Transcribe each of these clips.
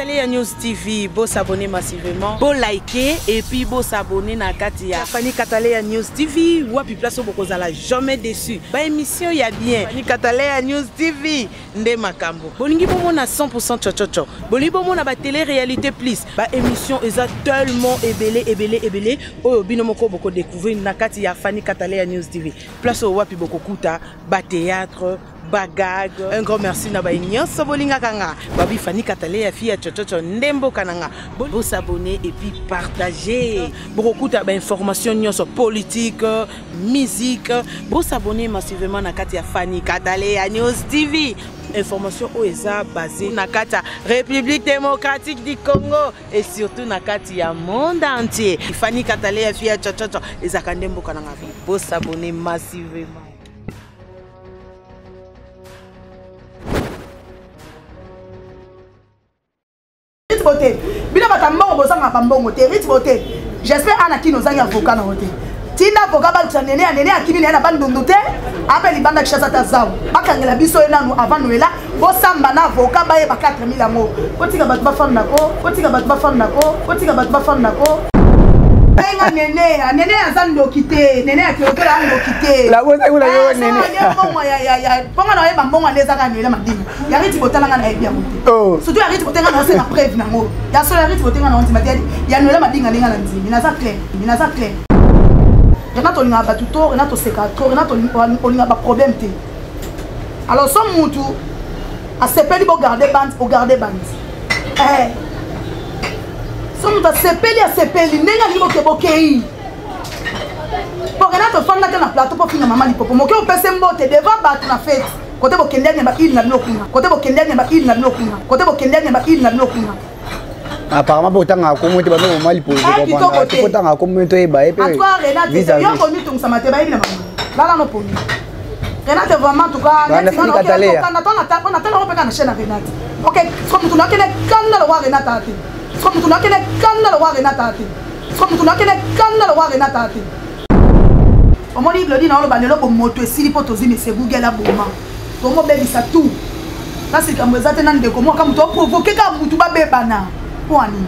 Katalea News TV, beau s'abonner massivement, beau liker et puis beau s'abonner na Katia. Fani Katalea News TV, wapi place au bokozala jamais déçu. Ba émission ya bien. Fani Katalea News TV, nde makambo. Bolingi bomo na 100% chochocho. Bolingi bomo na ba télé-réalité plus. Ba émission eza tellement ébélé. Oyo bino moko boko découvrir na Katia Fani Katalea News TV. Place au wapi boko kuta, ba théâtre, bagag. Un grand merci na ba nyonso bolinga kanga. Babi Fani Katalea fia chochocho ndembo kananga. Bo s'abonner et puis partager. Beaucoup de informations nyonso politique, musique. Bo s'abonner massivement na Katia Fani Katalea News TV. Information OESA basée na Katia République démocratique du Congo et surtout na Katia monde entier. Fani Katalea fia chochocho ezaka ndembo kananga. Bo s'abonner massivement. J'espère Anaki nous a un avocat dans l'hôtel. Tina avocat va néné à qui vient à bande d'undouté. Appelle Ibanda Chasa Tazao. Bakangela biso ena nous avant nous là. Bo samba na avocat ba e ba 4000 amours. Kotika bat ba femme nako. Kotika bat ba femme nako. Kotika bat ba femme nako. Benga néné azando quitter. Néné a que la ando quitter. La bosa ou la yo néné. Ya. Ponga na e ba mbongo leza ka nela madinga. Ya riti botala nga na e bien monté. Oh. Surtout ya riti botenga na c'est la preuve nango. Ya so ya riti botenga na on timati. Ya nela madinga linga na nzimi. Minaza clair. Renato linga ba tuto, Renato sekato, Renato linga ba problème té. Alors son mutu a sepeli bo garder band. Son mutu a sepeli nenga lingo ke bokei. Pour Renato fanda ke na plateau pour finir maman lipopo. Moke o pese mbote devant battre na fête. Côté bokendenya ba il na bilokuna. Apparemment, autant à commenter, bah non, mal pour autant à commenter, bah et puis. Renate, yo connu ton ça m'a été baïna maman. Là non pour. Renate vraiment en tout cas. On attend on peut quand chaîne Renate. OK, comme tu n'as que les cannes le voir Renate ati. Comme tu n'as que les cannes le voir Renate ati. Comme tu n'as que les cannes le voir Renate ati. Au moins il le dit dans le balelo pour moto et si potozi mais c'est Google là pour moi. Pour moi baby ça tout. Là c'est comme ça tenant de comment comme tu provoquer comme tu ba bébana. Poani.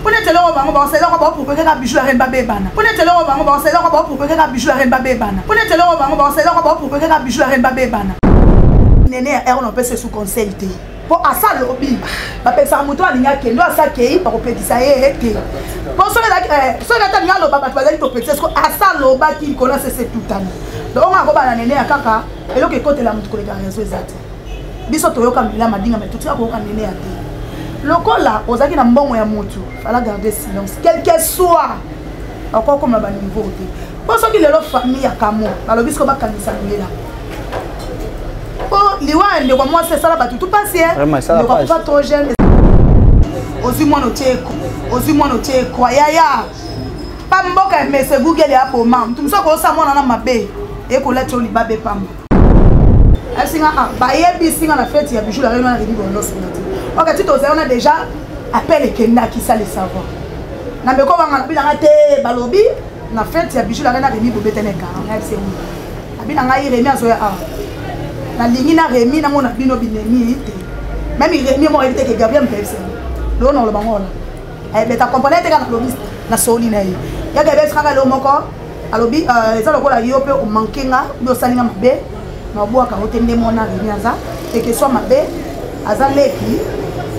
Pour ne te le revoir, on va se le revoir pour que la bijou la reine babé bana. Pour ne te le revoir, on va se le revoir pour que la bijou la reine babé bana. Pour ne te le revoir, on va se le revoir pour que la bijou la reine babé bana. Néné on peut se sous conseil té. Pour à ça lobby. Ba pesa muto alinga kendo asa kei pour petisa été. Pour cela ta linga lo baba bazali to petisa ko asa loba qui connaît c'est tout temps. Donc on va ba néné akaka et lo ke côté la muto ko les réseaux exact. Biso to yoka mila madinga mais tout ça ko ka néné até. Lokola, ozaki na mbongo ya mutu, fallait garder silence, quel que soit. Encore comme la niveau. Pour ceux qui le famille à Kamo, alors bisco ba kanisa là. Oh, liwa ende kwa moi c'est ça la tout passé. Ne pas trop jeune. Ozu moi no teko, yaya. Pa mboka mais c'est Google ya po mam. Tu me so ko sa moi na mabe. E ko letto li babe pam. Asinga ba yebi singa na fête ya bijou la réunion na ribi bondo sonati. Ok, tu on a déjà appelé Kenda qui ça le savoir. Na beko banga bilanga te balobi na fête ya bijou la reine Rémi bobetene ka na FC. Abina ngai Rémi azoya a. Na lingi na Rémi na mona bino binemi te. Même Rémi mo éviter que Gabriel me FC. Lo non le bango la. Beta comprendre te kana lobi na soli na yi. Ya Gabriel sanga lo moko alobi eza lokola yo pe o mankenga do salinga mabe na boaka otende mona Rémi aza et que soit mabe aza leki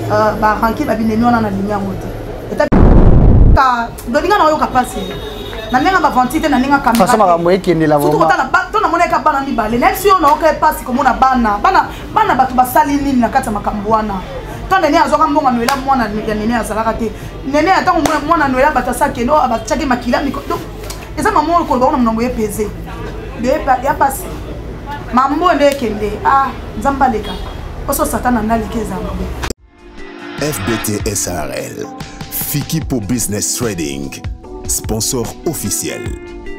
ba ranki ba binemi ona na linya ngote eta ka dolinga na yo kapasi na nenga ba ventité na nenga kamera façon makambo ekende la vraiment to na moneka bana ni bale même si on a ok passe comme na bana batu basali nini na kata makambo wana to nene azoka mbonga noela mwana ya nene azalaka te nene atango mwana noela batasa kendo abachaki makila miko donc eza maman ko ba na mnongo epeze de ya passe mambo ndekende nzamba leka oso satana nalikeza mambo. FBT SARL, Fikipo Business Trading, sponsor officiel,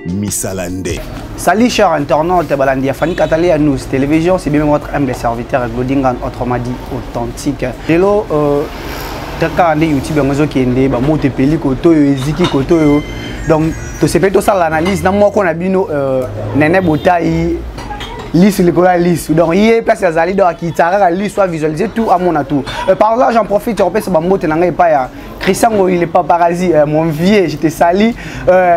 Missalande. Salut chers internautes, Balandia Fani Katalea News Télévision, c'est bien votre humble serviteur Glodingan, autrement dit authentique. Hello, taka ande YouTube ngozo kende ba moto peli koto yo eziki koto yo. Donc to se peut to ça l'analyse na moko na bino nene botai Lisu le cola lisu. Donc hier place ya zali donc qui tara lisu soit visualiser tout à mon atout. Par là j'en profite je repère ce bambote nanga pas ya. Christian il est paparazzi mon vieux, je te salue.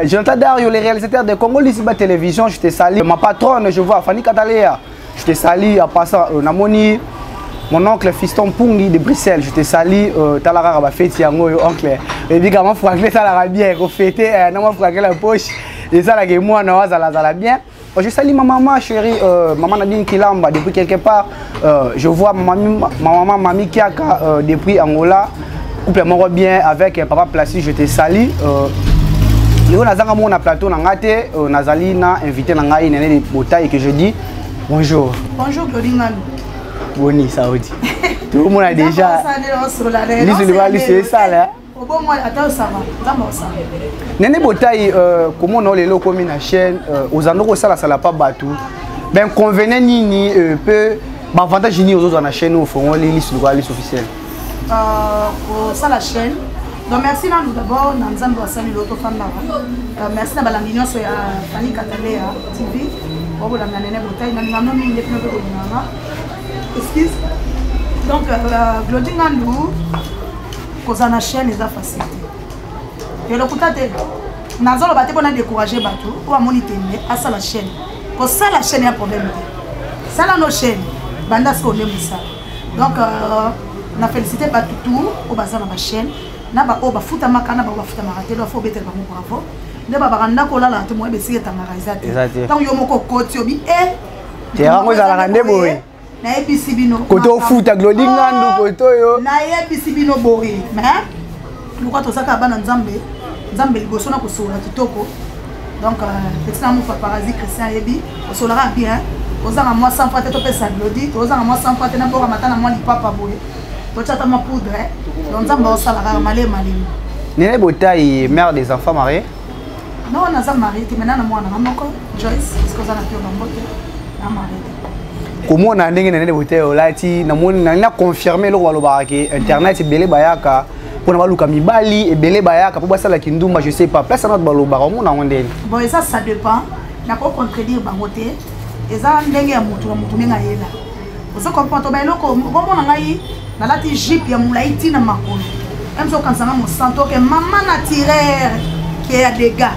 Jonathan Dario le réalisateur de Congo Lisiba Télévision, je te salue. Ma patronne je vois Fanny Katalea. Je te salue en passant Namoni. Mon oncle Fiston Pungi de Bruxelles, je te salue. Talara va fêter yango oncle. Et évidemment Franklin ça la bien ko fêter non Franklin la poche. Et ça la que moi non ça la bien. Je salue ma maman chérie, maman Nadine Kilamba depuis quelque part. Je vois ma maman Mami Kiaka depuis Angola. Couple moi bien avec papa Placide, je te salue. Yo nazanga mon plateau na ngate nazali na invité na ngai Néné Botaï que je dis bonjour. Bonjour Claudine. Boni Saoudi. Tout le monde a déjà. C'est ça là. Néné Botaï, comment on a les locaux na chaîne, aux endroits où ça la pas battu. Ben convenez ni peu, avantage ni aux autres na chaîne au fond les listes officielles. Pour ça la chaîne. Donc merci d'abord dans Nzambe Wasali l'auto femme là. Merci na balanginion sur Fanny Katalea TV. Pour la Néné Botaï, na ngano mi le pneu de excuse. Donc Claudine Ngandou cause na chaîne est facile. Et le côté nazolo baté pour na décourager bateau ou à moniter à ça la chaîne. Pour ça la chaîne a problème. Ça la nos chaîne banda ce qu'on aime ça. Donc na félicité Batoutou au bazar na ma chaîne. Na ba o ba futa makana ba futa marate do fo betel ba mo bravo. Ne ba baranda ko la la te mo be sieta marizate. Tant yo moko koti obi te rango za la ngande boy. Na ebisi bino. Koto futa Claudine Ngandou koto yo. Na ebisi bino boy. Mais pourquoi to saka bana Nzambe? Nzambe liboso na ko sola kitoko. Donc petit amour paparazzi Christian Yebi, on solara bien. Ozanga moi sans fois te pesa Claudie, ozanga moi sans fois te na bora matana moi li papa boy. Tochata ma poudre, donc ça va salara malé malé. Néné Botaï, mère des enfants mariés? Non, on a ça marié, tu maintenant moi na moko Joyce, parce que ça na pio bambote, na marié. Comment on a Néné Botaï olati na mon na confirmer le walo barake internet belé bayaka pour na luka mibali et belé bayaka pour basala kindumba je sais pas place notre balo bara mon na ondeli. Bon et ça dépend, na ko contredire bangote. Et ça ndenge ya mutu nenga yela. Vous comprenez bien loko comment na ngai na lati jeep ya mulaiti na makolo. Même si on s'en santo que maman naturelle qui a des gars.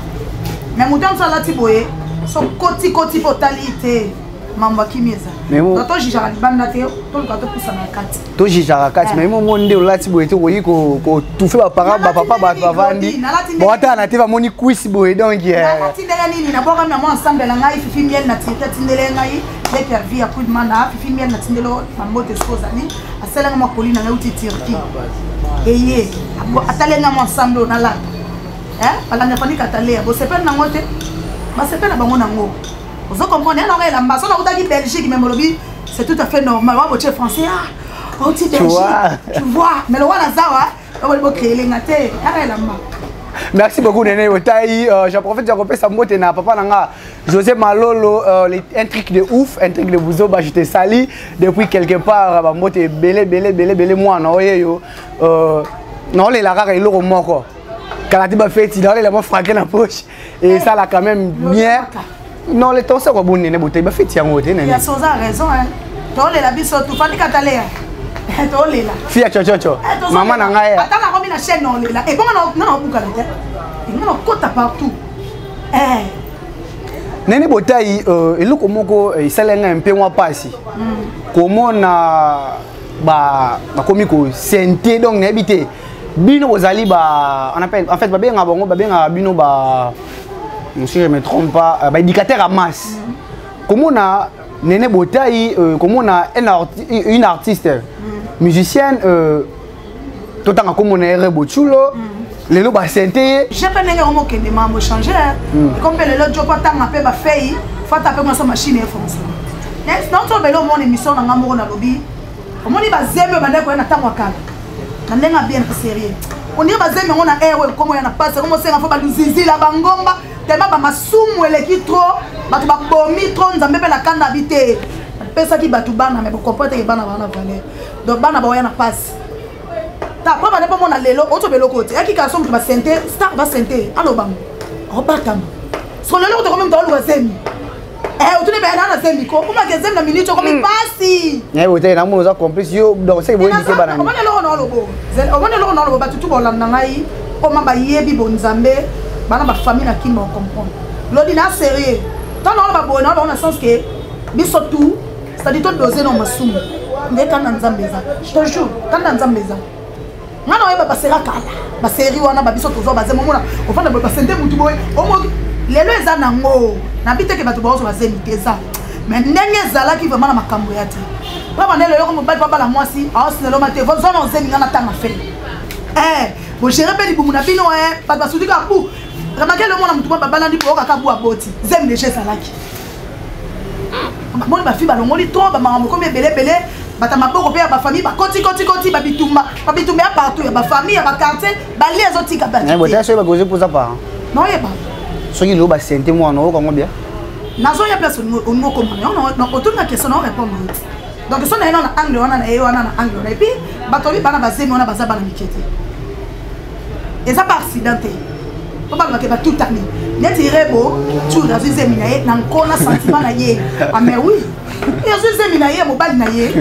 Mais mutu on lati boye so koti potalité mamba kimeza. Donc to jijara libanda te to luka to pusa na kati. To jijara kati mais mo monde lati boye te koyi ko tout fait ba parents ba papa ba bavandi. Bon ata na te va moni quiz boye donc na lati ndela nini na boka na mo ensemble la ngai fifi miel na tita tindele ngai avec la vie à coup de mana fifi miel na tindelo mambote skozali asala nga makoli na uti Turquie. Eye atalenga mo ensemble na la. Balanga Fanny Katalea bo sepel na ngote. Ba sepel na bango nango. Vous comprenez, la maison de Belgique, même c'est tout à fait normal. On va français, tu vois, mais le roi Nazawa, on va créer les natés. Merci beaucoup, Néné Botaï. J'en profite de repérer sa moto na papa nanga José Malolo, un truc de ouf, un truc de bouzo, je te salue depuis quelque part. Ma moto est belé, moi, non, yo. Non, les lara et l'euro moko. Quand la tiba fait, il a la main fraquée dans la poche. Et ça, là, quand même bien. Non, les temps, c'est quoi bon, Néné Botaï, fait tiens, moi, il y a Sosa raison, hein. Toi, les labis sont tout, Fanny Katalea. Toi, les là. Fille, tcho. Maman, n'a rien. Attends, la robe, la chaîne, non, les là. Et bon, non, boucle, il y a un côte partout. Néné Botaï, il est comme il s'est un peu moins passé. Comment on a, comme il s'est donc n'habité. Bino Ozali, on appelle, en fait, Bino, si je ne me trompe pas, indicateur à masse. Comment on a Néné Botaï, comment on a une artiste musicienne, tout en comme on est Rebochulo, les lots bassentés. Je peux pas dire que les membres changent. Comme les lots job pas tant à faire fait, faut taper moi sa machine et foncer. Non, tu as mon émission dans l'amour dans lobby. Comment il va zémer bandé quoi na tango kala. Na ndenga bien sérieux. On dit va zémer on a air comment il y en a pas, comment c'est faut ba luzizi la bangomba. Tellement ba masumu eleki trop batu ba bomi trop nzambe pe la kanda habité pesa ki batu bana mais comporte ke bana valeur donc bana ba yana passe ta pas ba ne pas mona lelo auto belo côté aki ka somme ba senté star ba senté allo bam obatama so lelo to comme to lo zemi Autour de Bernard, c'est Miko. Comment que c'est la minute comme il passe? Eh, vous avez un mot complice. Donc, c'est vous qui êtes banane. On va aller dans le beau. On va aller dans le bas tout bon landangai. Comment ba yebi bonzambe. Bana ba famille na qui me comprendre. L'ordina sérieux. Tant on va bon, on a le sens que biso tout, c'est-à-dire tout doser dans ma somme. Mais quand on zambeza, je te jure, quand on zambeza. Nga na yeba basera kala. Ba série wana ba biso tozo ba zemomona. On va na ba sente mutu boy. Lelo eza nango na bite ke bato baoso bazemi teza mais ndenge ezala ki vraiment na makambo ya te papa ne lelo ko mobali papa la mwasi aosi lelo mate vo zona ozemi ngana tanga fe bo gérer pe libumu na bino bato basudi ka bu remarquez le monde mutu ba balandi po ka bu aboti zemi de chesalaki bon ba fi ba longoli to ba makambo ko belebele bata maboko pe ya ba famille ba koti ba bitumba ya partout ya ba famille ya ba quartier ba les otika ba ne bote so ba goze pour ça pas non yeba ce qui est senté moi non comment bien nazo ya place au niveau comment non autour de la question on répond donc ça on a un angle on a un angle et puis batoli bana bazemi on a baza bana mikete et ça par accidenté on parle que ba tout ami net irebo tu dans une séminaire na nkona sentiment na ye ah mais oui et une séminaire mobile na ye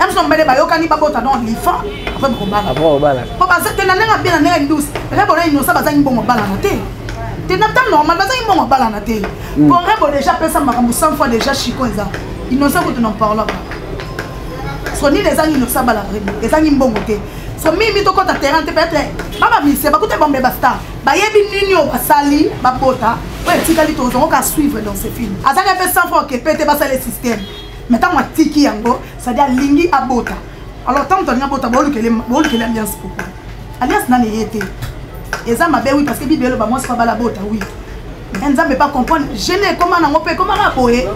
am son bele ba yokani ba bota non lifa après ko bala papa ça te na nga bien na ndus rebo na inosa baza ngbo mobile na te. Tu n'as pas normal, parce qu'ils m'ont pas la télé. Pour eux, déjà, personne m'a 100 fois déjà chico. Ils n'ont pas que tu n'en parles pas. Ce ni les amis ne savent pas la vraie. Les amis m'ont monté. Ce mimi to kota terrain te peut-être. Papa mi c'est pas que tu bombe basta. Ba yebi nino ba sali ba bota. Ouais, tu as dit aux gens qu'à suivre dans ces films. À ça qu'il fait 100 fois que peut-être pas ça le système. Maintenant moi tiki yango, ça dit lingi à bota. Alors tant que tu as bota, bon que les alliance pour. Alliance n'a ni été. Et ça m'a bien oui parce que Bible ba moi c'est pas la bota oui. Mais ça me pas comprendre. Je ne comment on peut comment la boyer.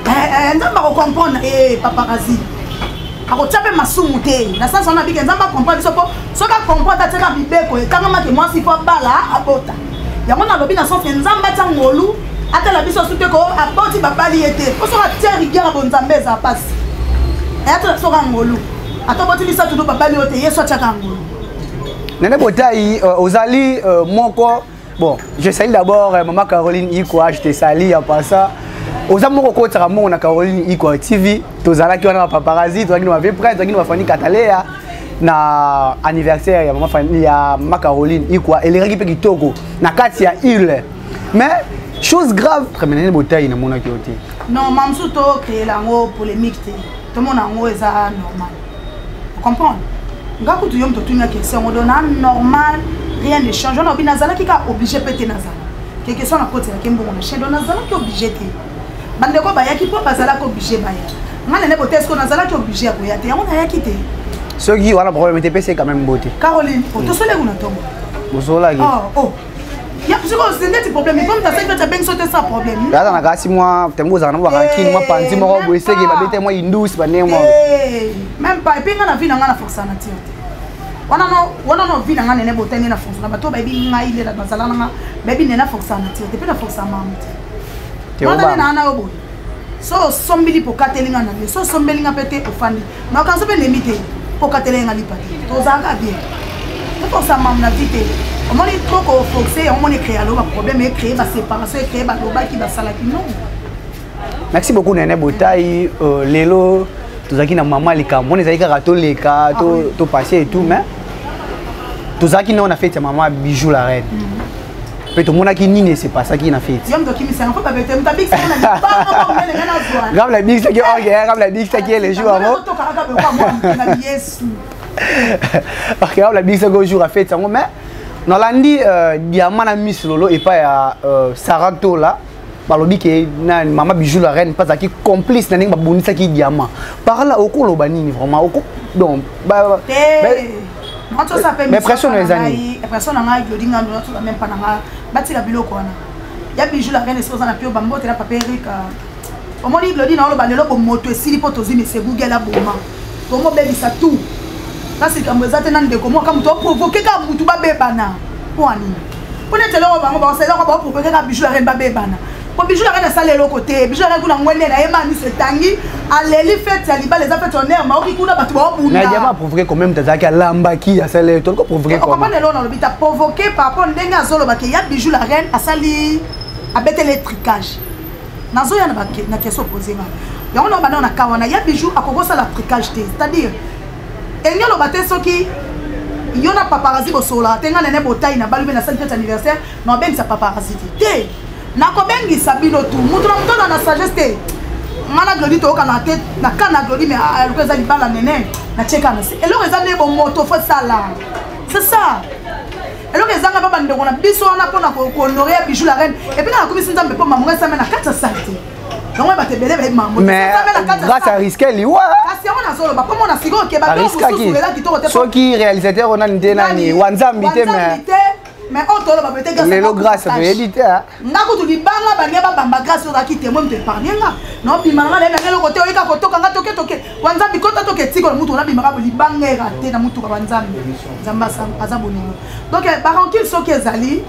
Ça m'a comprendre paparazzi. Ako tsape masumu te. Na sasa on a dit que ça m'a comprendre so ka comprendre ta tsaka bibeko et quand ma que moi si faut bala abota. Ya mona lobi na sens nzamba tsangolu ata la biso sute ko aboti babali ete. Ko so ka tieri gera bonzambe za passe. Et ata so ka ngolu. Ata boti bisa tudo babali ote yeso tsaka ngolu. Nene Botaï, aux alliés, bon, je salue d'abord maman Caroline Ikwa, je te salue en passant. Aux amours au on a Caroline Ikwa TV, tous allés qui ont un paparazzi, tous qui nous avaient prêt, tous qui nous avaient fait Cataléa, na anniversaire, ya maman famille, ya maman Caroline Ikwa, et les récupérer qui togo, na Katia Île. Mais chose grave, très bien, Nene Botaï, na mon activité. Non, Mamsouto créé la polémique, tout le monde a un normal. Vous comprenez? Nga kutu yom to tunya question on donne normal rien ne change on a obligé nazala qui ka obligé péter nazala que question na côté ya kembo on a chendo nazala qui obligé té bande ko ba ya ki po bazala ko obligé ba ya ngana ne bote ko nazala qui obligé ko ya té on a ya ki té ce qui voilà problème TPC quand même beauté Caroline to sole kuna tombo bosola ki oh ya parce que c'est net problème comme ta fait que ben sauter ça problème là na kasi moi tembo za na ba kini moi panzi mo bo ese ke ba bete moi indus ba ne moi même pas et puis ngana vie ngana force na tio wana no vie ngana ne botene na force na bato ba bi ngai le la bazala na baby ne na force na tio depuis na force mamu te wana na na obo so sombili po katelinga na le so sombeli nga pete ofandi na kan so be limité po katelinga li pate to zanga bien to force mamu na vite on moni trop ko forcer on moni créer alors problème et créer ba séparation et créer ba loba qui ba sala ki non. Merci beaucoup Nene Botaï lelo tozaki na maman lika moni zalika katolika to passer et tout mais tozaki na on a fait maman bijou la reine peut to mona ki nini c'est pas ça qui na fait yom to kimi ça on pas bête mutabik ça on a pas on est ngana zwa grave la big ça qui grave la big ça qui les jours avant to karaka be kwa moi na yesu OK la big ça go jour a fait ça mais dans l'andi diamant na miss lolo et pas ya Sarato là balobi ke na maman bijou la reine pas qui complice na ninga babunisa ki diamant par là okolo banini vraiment oko donc mais pression les amis pression na ngai yodinga ndo to même pas na nga bati la biloko wana ya bijou la reine c'est ça na pio bambote la paperika au moni glodi na lo balelo bo moto esili poto zini se google la boma to mo bebisa tout parce que kambo zate nan de komo kam to provoquer ka mutu ba bebana wani on est là on va c'est là on va provoquer ka bijou la reine ba bebana ko bijou la reine ça le côté bijou la reine kuna ngwene na yema ni setangi aleli fête ya liba les affaires honneur ma oki kuna batu ba bunda mais diamant provoquer quand même tazaki lamba ki ya ça le to ko provoquer comment on est là on bita provoquer par rapport ndenga zolo ba ke ya bijou la reine asali a bête électricage nazo ya na question posée nga yango na bana na kawana ya bijou akokosa la tricage té c'est-à-dire enyo lo baté soki yona paparazzi bosola tenga nene botai na balube na 5e anniversaire na bengi sa paparazzi té na ko bengi sa bino tout mutu na mutu na sagesse té ngana glodi to kana té na kana glodi mais aloko za libala nene na cheka na se eloko za ne bon moto faut ça là c'est ça eloko ezanga baba ndeko na biso wana pona ko honorer bijou la reine et puis na komisi nzambe po mamunga sa na 4 santé donc ba te belé mamunga mais grâce à risquer liwa kasi on a solo ba comment na sigo ke ba to sous là qui to te so qui réalisateur on a ndenani wanzambi te mais on tolo ba bete grâce lelo grâce à éditeur ngako to libanga ba ngeba bamba grâce oza ki témoin te parler nga non bimanga le ngelo côté oyika ko toka nga toke wanzambi kota toke tiko na mutu na bimanga libanga raté na mutu ba wanzambi nzamba aza bonino donc ba rancune so ke zali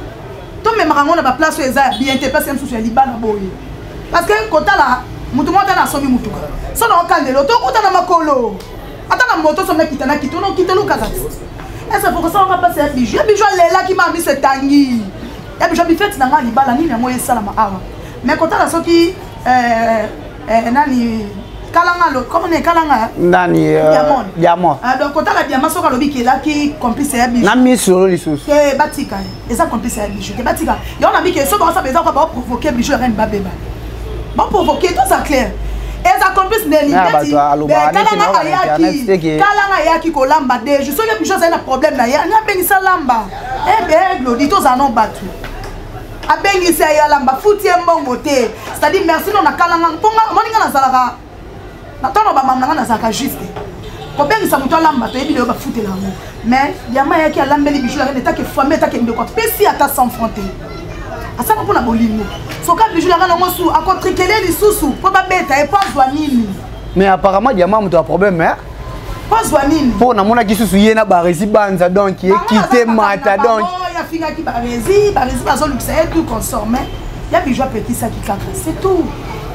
to me marango na ba place eza bien te parce que msusu ya libanga boye parce que kota la mutu mota na somi mutu so na okandelo to kuta na makolo ata na moto so na kitana kitono kitelo kazati. Est-ce que ça va passer bijou là qui m'a mis ce tangi. Et bijou bi fait na ngani bala ni na moye sala ma awa. Mais quand la soki nani kalanga lo comment on est kalanga nani diamant. Donc quand la diamant soka lobi qui là qui complice ya bijou. Na mi solo li sous. Que batika. Et ça complice ya bijou. Que batika. Et on a mis que so ba ça besoin pas provoquer bijou reine babeba. Bon provoquer tout ça clair. Et ça complice Nelly. Kalanga yaki kolamba de. Je sais que bijou ça a un problème là. Ya bengi sa lamba. Eh ben glodi to za non batu. A bengi sa ya lamba futi mbongo te. C'est-à-dire merci non na kalanga ponga moninga na zalaka. Na tono ba mamanga na zalaka juste. Ko bengi sa muto lamba to ebi de ba futi la mo. Mais yama yaki a lambeli bijou la neta ke famille ta ke ndeko. Pesi ata sans fronter. Asa ko na bolingo. Soka bijou la ngana ngosu akotrikele li susu po ba beta e pas nini. Mais apparemment diamant muto a problème hein. Pas nini. Po na mona kisu ye na barezi banza donc qui est quitté mata donc. Ya finga ki barezi bazo luxe tout consommé. Ya bijou petit ça qui claque, c'est tout.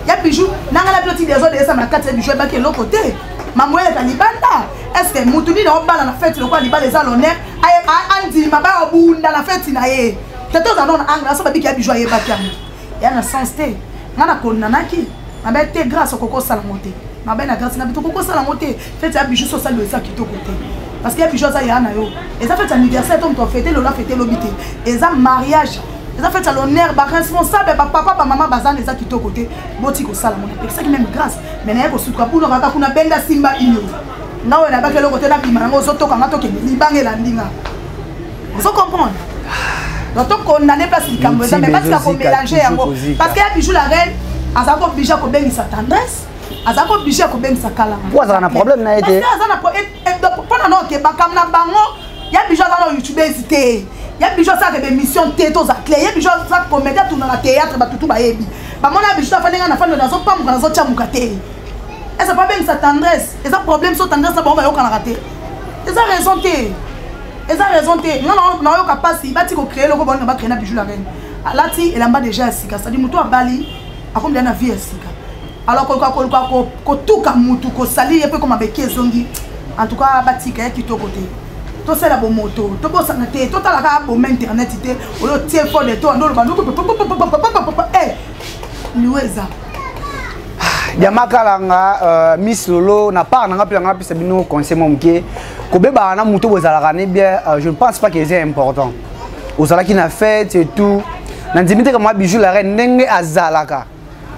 Ya bijou nanga la petite des autres de ça na 4 bijou ba ke l'autre côté. Mamwele ka libanda. Est-ce que mutuni na obala na fête le quoi libala les l'honneur ay andi maba obunda la fête na ye. Teto za non anga so ba bi ki ya bijou ye ba kiam. Ya na sens te ngana konanaki mabe te grâce au coco salamoté mabe na grâce na bitu coco salamoté fait ya bijou so salo ça kitoko te parce que ya bijou ça ya na yo et ça fait anniversaire tom to fêter le la fêter l'obité et ça mariage et ça fait l'honneur ba responsable ba papa ba maman bazan les ça kitoko te boti ko salamoté c'est ça qui même grâce mais na ko sutra pour ka kuna benda simba iyo na we na ba ke le côté na bima ngo so to ka ngato ke libange la ndinga vous comprenez. Donc on a des places qui cambrent mais parce qu'on mélange parce que bijou la reine azako bijou ko bengi sa tendresse azako bijou ko bengi sa kala pourquoi ça a problème na été parce que ça na pour non ke bakam na bango ya bijou na YouTube hésité ya bijou ça que émission této za clé ya bijou ça comédie tout dans la théâtre ba tutu ba yebi ba mona bijou ça fana na fana na zo pamu na zo chamuka te et ça pas bengi sa tendresse et ça problème so tendresse ça ba yo kana rater et ça raison te. Et ça raison te non yo kapasi bati ko créer loko bon ba créer na bijou la reine alati elamba déjà sika ça dit muto abali akombe na vie sika alors ko tuka mutu ko sali et peu comme avec zongi en tout cas bati ka ki to côté to c'est la bon moto to bo sana te to tala ka bon internet te o lo tie fo de to ndo lo ba eh liweza Yamakalanga Miss Lolo na part nanga pia ngapisa bino conseil momke ko beba na muto bozalaka ne bien je ne pense pas que c'est important ozala ki na fête et tout na ndimite kama bijou la reine ndenge azalaka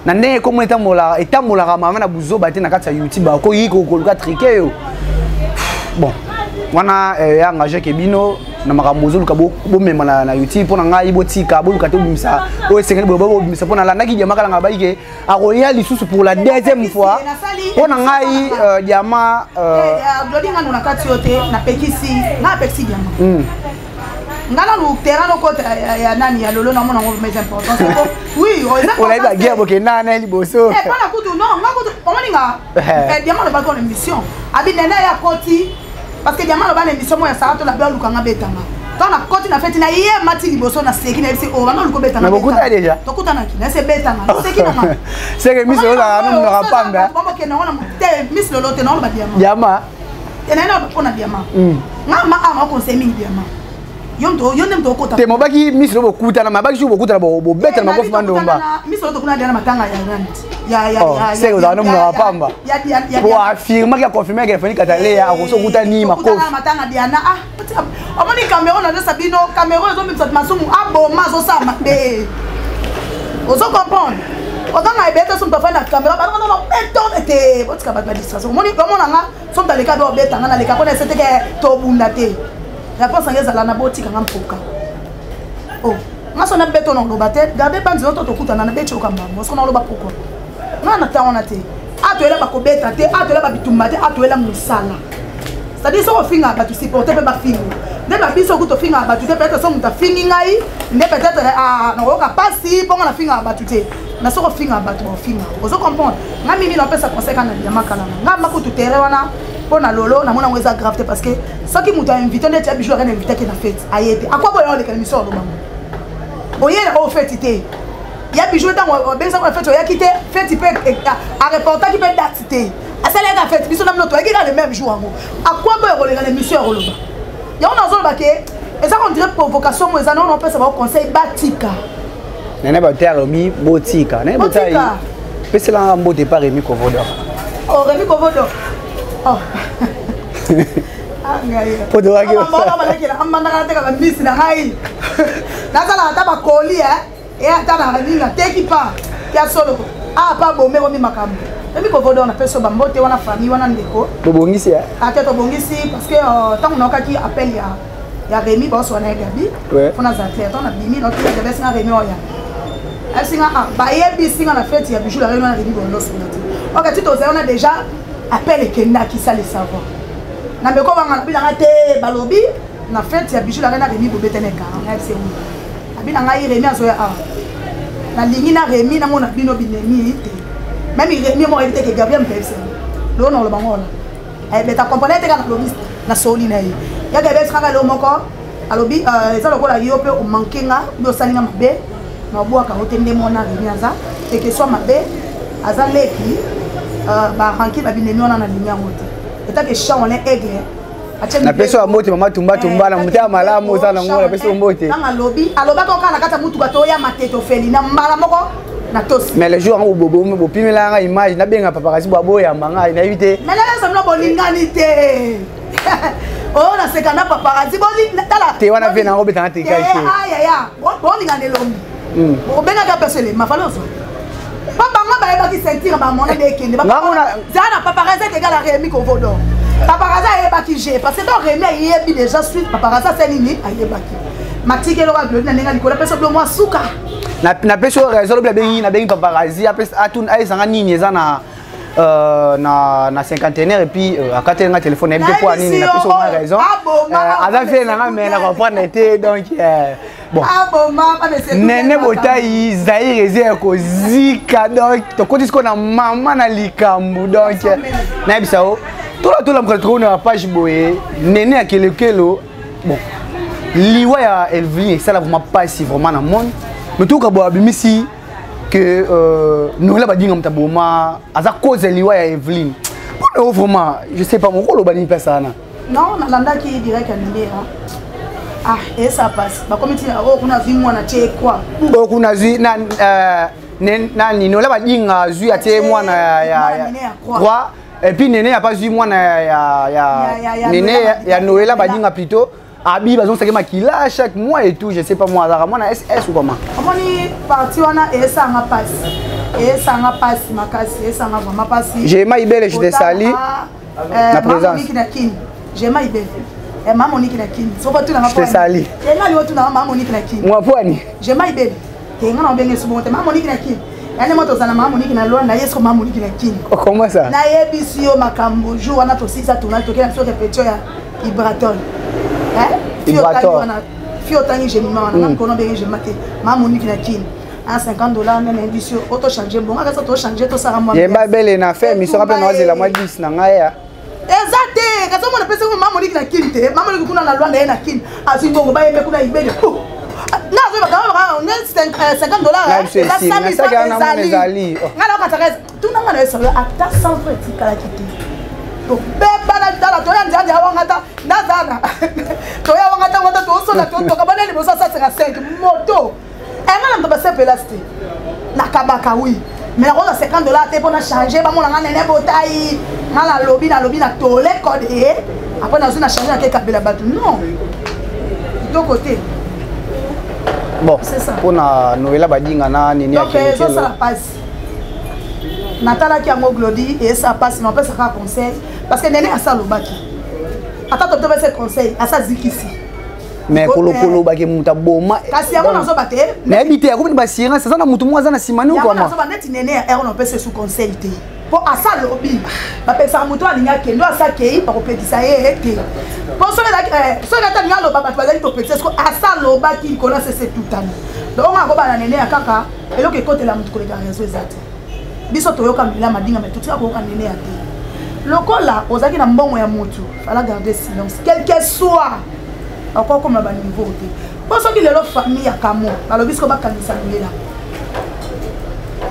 na ndenge comme etamolaka mama na buzo bate na kati ya YouTube ko yiko ko luka triquer yo bon wana ya engagé ke bino na makamuzo luka bo mema na YouTube pona ngai botika bo luka to bimisa o esengeli bo bimisa pona la ndaki diama kala ngabaike akoya lisusu pour la deuxième fois pona ngai diama glodinga na kati yote na pekisi na pekisi diama ngala lu terrain ko ya nani ya lolo na mona ngo mais important oui on a ba guerre boke nana liboso pas kutu non ngakutu omaninga diama le balcon émission abi nena ya koti parce que diama le balcon émission mo ya sarato la belu kanga betanga quand na koti na fête na ye mati liboso na seki na bisi o bana lu ko betanga na bokuta déjà to kutana ki na se betanga seki na ma c'est que Miss Lolo na no rapanga bobo ke na wana te Miss Lolo te na ba diama diama te na na ko na diama ngama ama conseil mi diama Yo nem to kota. Te mobaki miss lo bokuta na mabaki jo bokuta na bo beta na makofi mandomba. Miss lo to kuna dia na matanga ya Rand. Ya. C'est aux anom na pamba. Ya. Pour affirmer qu'il a confirmé que Fanny Katalea a reçu kuta ni makofi. Na matanga dia na omoni Cameroun na Sabino Cameroun zo mipsa masumu aboma zo sama be. Ozo comprendre. Ozo na ebeta so mtafanya na Cameroun ba no beto ete botika ba distraction. Omoni komona nga so mtaleka do beta nga na leka kona sete ke to bunda te. La pense ngeza la na botika nga mpoka. Oh, nga so na beto no loba te, garder bandi zo to kuta na beto kamba. Mo so na loba pourquoi. Nga na ta ona te. Atoela ba ko beta te, atoela ba bitumba te, atoela musala. C'est-à-dire so finga ba tu supporter ba finga. Ne ba biso ku to finga ba tu te peut-être so muta fingi ngai, ne peut-être na oka pasi ponga na finga ba tu te. Na so finga ba tu finga. Ozo comprendre. Nga mimi na pesa conseil kana ya makala. Nga makutu tere wana pona lolo na mona ngweza grave parce que ça qui muta invité ne tia bijou rien invité ke na fête. Ayete. Akwa boyo le émission lo maman. Boye o fête te. Ya bijou dans o benza ko fête o ya kité fête pe a reporter qui peut date te. Asala ka fête biso na mnoto e kika le même jour ngo. Akwa boyo le émission lo ba. Ya on azolo ba ke et ça on dirait provocation mo ezana on peut savoir conseil batika. Nene ba terre mi botika. Nene botai. Pese la mbote pas Rémi Kovodor. Oh Rémi Kovodor. Oh. Pour de wagi. Amanda ka ka miss na ngai. Nazala ta ba koli et ata na ringa teki pa. Ya solo. Ah pa bombe ko mi makambo. Rémi Kovodor na peso ba mbote wana famille wana ndeko. Bobongisi ya. Ata to bongisi parce que tant on a qui appelle ya Rémi boss wana Gabi. Fona za clair tant na bimi no ki ya besi na Rémi oya. Asinga ba yebi singa na fête ya bijou la Rémi na Rémi bondo sonati. OK tu to on a déjà appelle Kenda qui ça le savoir. Na beko banga bila ngate balobi na fête ya bijou la Rémi na Rémi bobeteneka. Ngati où. Abina ngai Rémi azoya na lingi na Rémi na mona bino binemi te. Même Rémi mo éviter que Gabriel mpese. Lo no lo bangola. Beta componente kana lobi na soli na yi. Ya Gabriel sanga lo moko alobi eza lokola yo pe o mankenga bo salinga mabe. Na bua ka otende mona Rémi aza et que soit mabe aza leki ba ranki ba binemi ona na linya moto. Eta que chat on est aigle. Na peso ya moto mama tumba na muta malamu sana ngola peso moto. Na lobi aloba ko kana kata mutu bato ya mateto feli na mbala moko. Mais les jours où bobo me bopime la image na benga paparazzi bobo ya manga ina éviter. Mais là ça me bolingani te. Oh na sekana paparazzi boli tala. Te wana vena ngo betana te kai. Ya. Bolingani lombi. Bo benga ka persele ma faloso. Papa nga ba ki sentir ba mona de kende. Papa zana paparazzi égal à Rémi Kovodor. Paparazzi ayeba ki j'ai parce que dans Rémi ayebi déjà suite paparazzi c'est nini ayeba ki. Matike lo ba glodina nenga likola peso blo moi suka. Na peso raison lo bengi na bengi paparazzi atun ai sanga nini eza na na cinquantenaire et puis à côté de téléphone MP pour nini na peso ma raison avant fait na mais na comprendre été donc bon nene botai Zaire ezé ko zika donc to ko disko na mama na likambu donc na bisao tout la mkatro na page boye nene akelekelo bon liwa ya Elvin ça là vraiment pas si vraiment na monde mais tout ka bo abimisi que nous là badinga mtaboma aza cause liwa ya Evelyn. Bon vraiment, je sais pas mon rôle bani personne. Non, na landa qui direct à ah et ça passe. Ba comme tu oh kuna vu moi na tie quoi. Bon kuna vu na ni nous là badinga zu atie moi na ya quoi et puis nene a pas vu moi na ya nene ya Noël badinga plutôt. Abi bazon sake makila chaque mois et tout, je sais pas moi azara moi na SS ou comment. Comment ni parti wana et ça nga passe. Et ça nga passe makasi, et ça nga vraiment passe. J'ai Maïbel je te salue. Na présence. J'ai Maïbel. Et maman Monique na kin. So pas tout na je te salue. Et là yo tout na maman Monique na kin. Moi poani. J'ai Maïbel. Et nga na bengi so bonte maman Monique na kin. Elle moto za na maman Monique na Luanda yeso maman Monique na kin. Comment ça? Na yebisi yo makambo jour wana to sisa tourna to kena so répétition ya Ibraton. Fio tangi j'ai mis on kono bengi j'ai maté ma Monique na kin à $50 na indicio auto changer bon aka ça to changer to sara moi yemba belle na fait mais sera pas noise la moi 10 na ngaya exact ka so mo na pesa ma Monique na kin te ma Monique kuna na Luanda na kin azingo ba yembe kuna ibele na zo ba on $50 ça ça na ngala ka tarez tout na ngala ça ata sans petit kala kiti to beba na la toya ndia wangata ndazana toya wangata wata to so la to kabana le bosa 5 moto ema na mbasa pelasté na kabaka oui mais la rose $50 te pour changer ba mon nga nene botai na lobby na tole code après na changer na kabela batu non de côté bon pour na Noël badinga na nini donc ça la passe Natala qui a mon glodi et ça passe mais on peut se faire conseil parce que nene a ça lobaki attends tu peux se conseil à ça zikisi mais kolo baki muta boma kasi yango nazo bate mais habité ya ko ba sira ça na mutu mwaza na simani ko ma nazo ba net nene er on peut se sous conseil te pour à ça lobby ba pesa mutu alinga kendo à ça kei pa ko petisa te pour cela so na ta ngalo ba bazali to petisa ko à ça lobaki ko na c'est tout temps donc on a ko ba na nene akaka et donc côté la mutu ko les raison exacte biso toyoka mila madinga mais tout ça ko ka nene ate lokola ozaki na mbongo ya mutu fala garder silence quel que soit encore comme la niveau te pour ceux qui le famille ya kamo balobi ko ba kanisa lela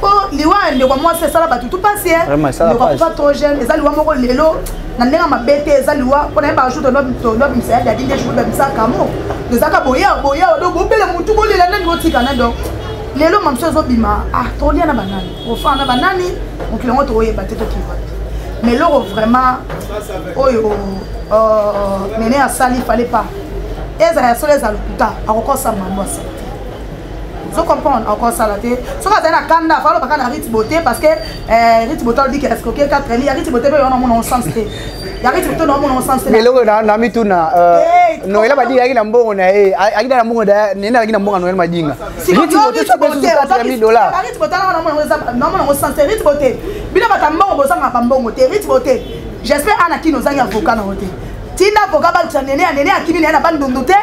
oh liwa ende kwa moi c'est ça la batu tout passer ne pas trop jeune les aliwa moko lelo na ndenga mabete les aliwa on a ba ajoute no bimsa ya dinde jour bimsa kamo les aka boya do bobele mutu ko lela na ngotika na do lelo mamso zo bima ah tolia na banani au fa na banani on kilongo to yeba te to kiva mais loro vraiment oyo nene asali fallait pas eza ya solo eza lokuta akokosa mambo asa so comprendre encore ça la te so ka na kanda falo baka na Rit Beauté parce que Rit Beauté dit que est-ce que 4 li Rit Beauté on a mon sens te ya Rit Beauté on a mon sens te mais loko na mituna Noël badi yaki na mbongo na akida na mbongo da nena yaki na mbongo Noël madinga Rit Beauté so beso $4,000 Rit Beauté na mon sens te Rit Beauté bina bata mbongo bosanga ba mbongo te Rit Beauté j'espère ana kino zangi avocat na hote tina avocat ba nene akimi na ba ndundu te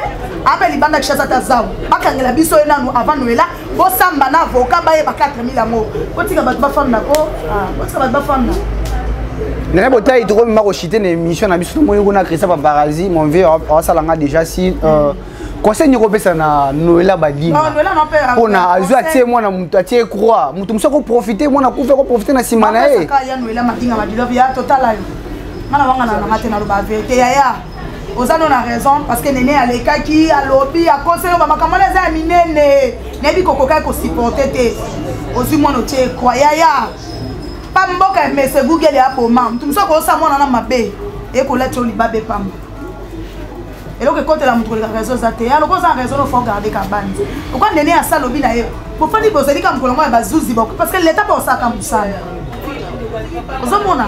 ape libanda kishasa ta zao bakangela biso enanu avant Noël bo samba na avocat ba ye ba 4,000 amour kotika ba fanda ko kotika ba fanda nene botai to ma ko chiter na émission na biso moyo na Christophe Paparazi mon vieux on salanga déjà si conseil ni ko pesa na Noël badinga non Noël non pe pona azwa tie mwana mutu atie croix mutu msoko profiter mwana kufa ko profiter na simana e ka ya Noël madinga madilo ya total mana wanga na ngate na loba vérité ya ozano na raison parce que nene alekaki alobi akoselo ba makamala za minene nebi kokoka ko supporter te ozi mwana tie croix ya pa mboka mese Google ya poma mutu msoko osa mwana na mabe e ko lettre libabe pamba et donc quand la mutu ko raison za te alors ko za raison faut garder ka bandi pourquoi nene ya salobi na ye pour faire bozali ka mkolongo ya bazuzi boko parce que l'état pas ça comme ça ozomona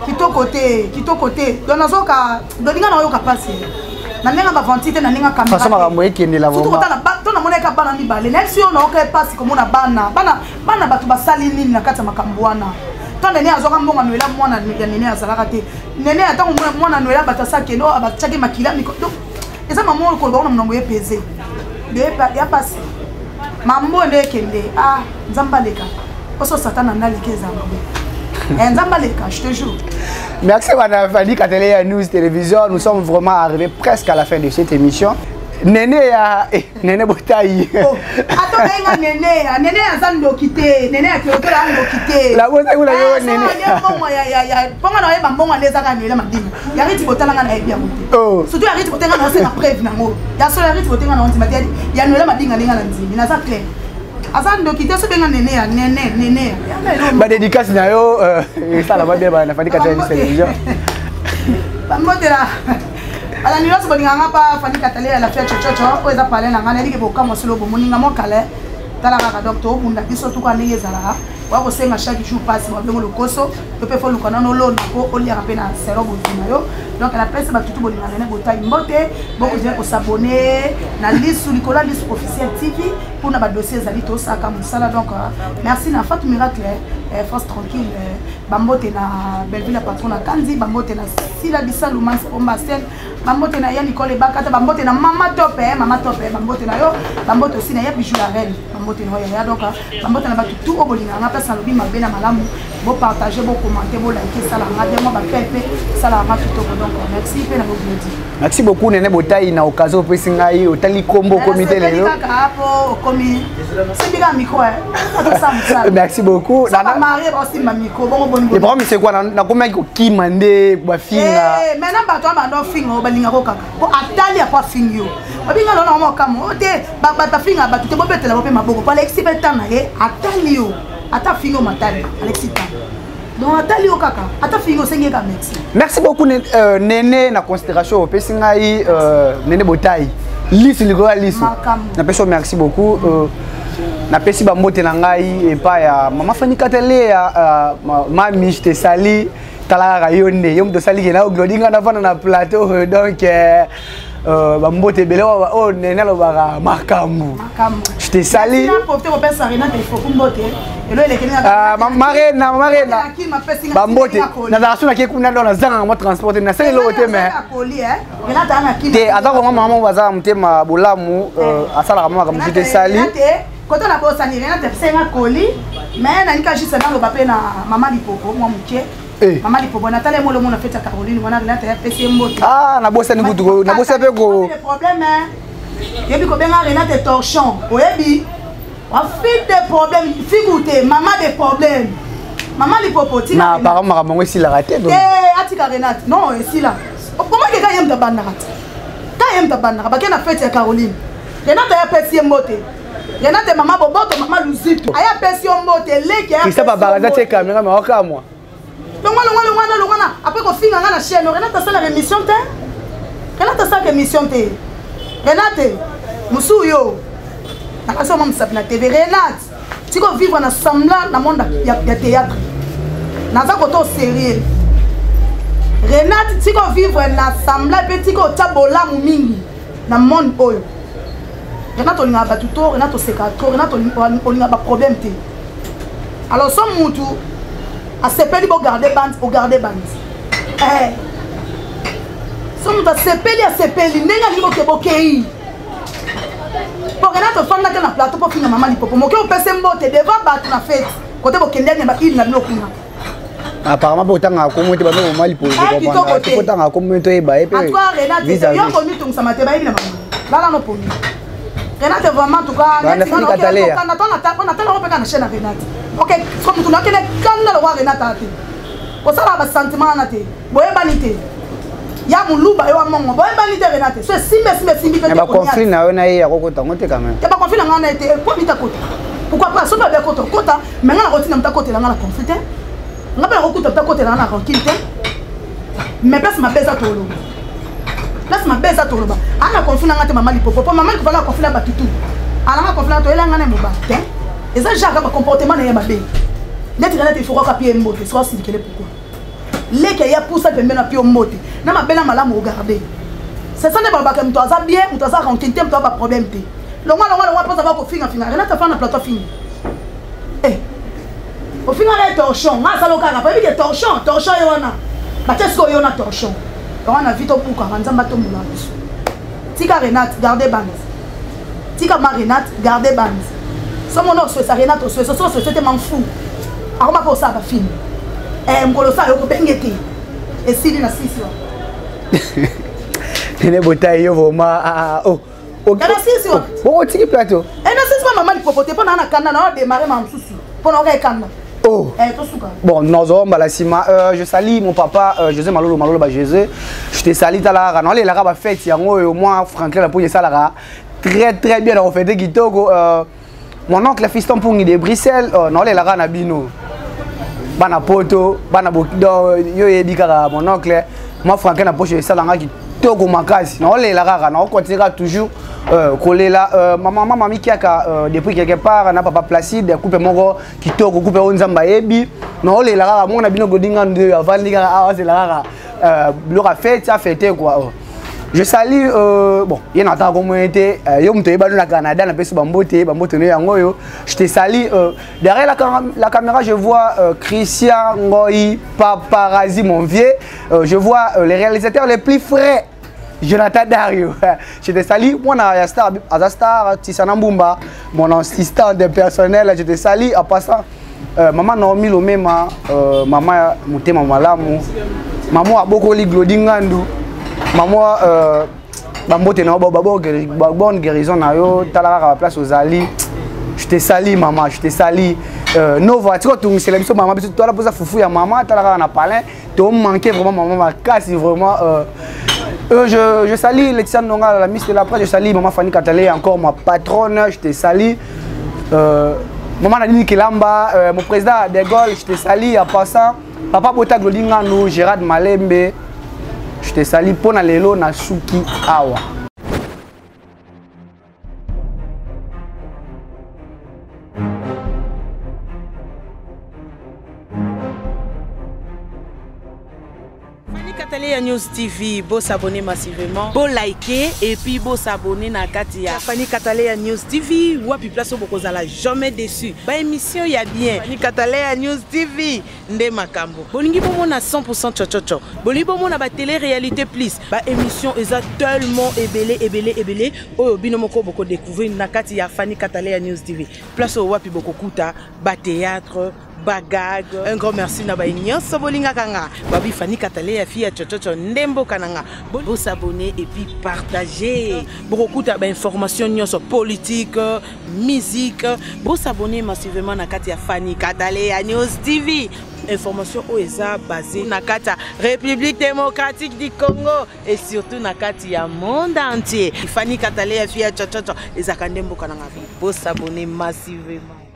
kitoko te donc nazoka doninga na yo ka passer na nenga ba ventité na nenga caméra façon makambo ekende la vraiment to na moneka bana mibale na si ona oka passe comme na bana batu basali nini na kata makambo wana to nene azoka mbonga Noël mwana ya nene azalaka te nene atango mwana Noël batasa kendo abataki makila miko donc eza maman ko ba ona mnongo epeze de ya passe mambo nde kende nzamba leka oso satana nalikeza je te jure. Merci Madame Fanny Katelea News Télévision. Nous sommes vraiment arrivés presque à la fin de cette émission. Nene Botai. Attends, Nene Azando quitté, Nene a tiré la quitté. La voix est là, Nene. Comment on a bon à les aganés la madine. Il y a Rit Beauté là na bien monté. Surtout Rit Beauté là c'est la preuve nango. Il y a sur Rit Beauté là on dit il y a Noël madine nga lanzi. Il na ça clair. Azando quitté ce benga nene. Ba dédicace na yo ça la va bien ba na Fanny Katelea News Télévision. Ba modela. ala ni loso boninga ngapa Fanny Katelea la fia chochocho o eza parler na ngana ndike boka mosolo bomoninga mokale tala kaka docteur bunda biso tuka ndenge ezala wa ko senga chaque jour passe ba bengo lokoso to pe fo lukana no lona ko olia rapena sero bozina yo donc la presse ba tutu boninga nene botai mbote boko je ko s'abonner na liste likola liste officielle TV pour na ba dossier zali to saka musala donc merci na Fatou Miracle force tranquille bambote na Belleville la patron na Kanzi bambote na Sila Bisalou Mans Ombastel bambote na ya Nicole Bakata bambote na mama top bambote na yo bambote aussi na ya Bijou la reine bambote na ya donc bambote na batu tout obolinga nga pesa lobi mabe na malamu Vous partagez, vous commentez, vous likez, ça la rade, moi, ça la rade tout. Donc, merci, et vous dire. Merci beaucoup, Néné Botaï, na occasion pour singaï, au tali combo comité les merci beaucoup. Ça va marier aussi ma micro. Le problème c'est quoi? Na combien qui mandé ba finga. Maintenant ba toi ba finga ba linga ko kaka. Ko atali apa fingyo. Ba binga lo na mo kamo. Ote ba ta finga ba tu te bobetela ba pe maboko. Pa Alexis betana ye atali yo. Ata fingo matali Alexis ta. Donc atali yo kaka. Ata fingo sengi ka merci. Merci beaucoup Néné na considération pe singaï Néné Botaï. Lisse le gros lisse. Na peso merci beaucoup. Na pesi ba mbote na ngai epa ya mama Fani Katale ya mami je te sali tala rayonne yom to sali na oglodinga na fana na plateau donc ba mbote bele o nena lo ba makambu je te sali na profiter au pesa Renata il faut mbote elo ele kenga marena ba mbote na za suna ke kuna ndo na zanga mo transporter na sali lo te mais Renata na kini te atako mama baza mtema bolamu asala kama je te sali. Quand on a posé ça, Renata fait un colis, mais on a dit juste dans le papier na maman Lipopo, moi muke. Maman Lipopo, Nathalie moi le monde a fait à Caroline, on a Renata fait ses mots. Ah, na bossa ni kutuko, na bossa pe go. Le problème est, yebi ko benga Renata torchon, oyebi, on fait des problèmes, figouté, maman des problèmes. Maman Lipopo, tu na par maman moi si la raté donc. Atika Renata, non, ici là. Comment que quand yem ta banara? Quand yem ta banara, ba kena fait à Caroline. Renata a fait ses mots. Renata maman boboto maman Luzito aya pesi ombote leki aya Christa babaraza te caméra mais oka moi longwana après ko finga ngana chaîne Renata ça la émission te Renata ça que émission te Renata musuyo na kaso mam sapna TV Renata tu ko vivre na semblant na monde ya théâtre na za ko to sérieux Renata tu ko vivre na semblant petit ko tabola mingi na monde oyo Renata olinga batuto, Renata sekato, Renata olinga ba problème te. Alors son mutu a sepeli bo garder bande, o garder bande. Son mutu a sepeli nenga libo ke bokei. Pour Renata fanda ke na plateau pour finga maman Lipopo. Moke o pese mbote devant battu na fête. Côté bokende ne ba il na blokuna. Apparemment potanga ko mote ba no mali po ko potanga ko moto e ba e pe. Toi Renata, yo ko mitu nsamate ba ile maman. Lala no poni. Renata vraiment en tout cas on attend on peut chaîne Renata. OK, comme tu n'as que quand le voir Renata ati. Ko sala ba sentiment na te. Boye banité. Ya muluba yo amongo. Boye banité Renata. So simbe ba conflit na yo na ye ya kokota ngote quand même. Ya ba conflit na ngana été quoi mita kota. Pourquoi pas so ba be kota mais ngana rotina mta kota na ngana conflit. Ngaba rokuta mta kota na ngana tranquillité. Mais place ma pesa tolo. Là c'est ma belle atoloba. Ana conflit ngate maman Lipopo. Maman Lipopo la conflit ba tutu. Ala ma conflit to elanga na moba. Et ça j'ai un comportement na yeba be. Net Renata il faut ko papier mbote. So si dikele pourquoi. Leke ya poussa pembe na pio mbote. Na ma belle malamu regarder. C'est ça ne ba ka mto aza bien, mto aza rencontre mto ba problème te. Longa pas avoir ko finga. Renata fa na plateau finga. Au final elle torchon. Na saloka ka pa bi torchon yo wana. Ba tesko yo na torchon. On a vite au pouka, on a bateau moulin. Tika Renata, gardez bande. Tika ma Renata, gardez bande. Ça mon nom, c'est Renata, c'était m'en fou. Alors ma pour ça, ma fille. M'kolo ça, yo bengeti. Et si na sisi. Néné Botaï yo vraiment oh. OK. Na sisi wa. Bon, tiki plateau. Na sisi maman Lipopo te pona na kanda na démarrer ma msusu. Pona ka kanda. Oh. Bon, nous avons je salue mon papa, José Malolo José. Je te salue Talara. Non, les Lara fête, il y a au moins Franklin la pour Salara. Très bien, on fait des Gitogo. Mon oncle fiston Pungi de Bruxelles, non, les Lara Nabino. Bana Poto, Bana Bokido, yo Edikara, mon oncle. Moi, Franklin la poche de Salanga qui togo makasi. Non, les Lara, on continuera toujours. Collé là, maman qui a depuis quelque part, n'a pas Placide, coupe mon qui togo, coupe Onzamba Ebi. Non, les Lara, mon abino Godingan de avant l'Iga, c'est Lara. L'aura fait, ça fêté quoi. Je salue, bon, il y a une communauté, yom te eba na Canada, na peso bambote ne yangoyo. Je te salue. Derrière la caméra, je vois Christian Ngoyi, Paparazzi, mon vieux. Je vois les réalisateurs les plus frais. Jonathan Dario. Je te salue. Moi, Azastar, Tissana Mbumba, mon assistant de personnel. Je te salue en passant. maman Naomi Lomema, maman Mutema Malamu, maman Abokoli Glodingandu, maman Bambote na bonne guérison na yo, talaka place aux Ali. Je te salue maman, je te salue. Nova, tu vois, tu me célèbres maman, tu dois la poser foufou ya maman, talaka na palin, tu me manquais vraiment maman, ma casse vraiment. Je salue Laetitia Nonga, la Miss de la Presse, je salue maman Fanny Katalé, encore ma patronne, je te salue. Maman Nadine Kilamba, mon président de Gaulle, je te salue en passant. Papa Bota Glodingano, Gérard Malembe, je te salue pour na lelo na Suki Awa. Fanny News TV, beau s'abonner massivement, beau liker et puis beau s'abonner na Katia. Fanny News TV, wapi place au bokozala jamais déçu. Ba émission ya bien. Fanny News TV, nde makambo. Bolingi bomo na 100% chochocho. Bolingi bomo na ba télé-réalité plus. Ba émission eza tellement ébélé. Oyo bino moko boko découvrir na Katia Fanny News TV. Place au wapi boko kuta, ba théâtre, bagag. Un grand merci na ba nyonso bolinga kanga. Babi Fanny Katalé fille à chochocho ndembo kananga. Bon s'abonner et puis partager. Beaucoup d'informations nyonso politique, musique. Bon s'abonner massivement na Katia Fanny Katalé News TV. Information OESA basée na Katia République démocratique du Congo et surtout na Katia monde entier. Fanny Katalé fille à chochocho ezakandembo kananga. Bon s'abonner massivement.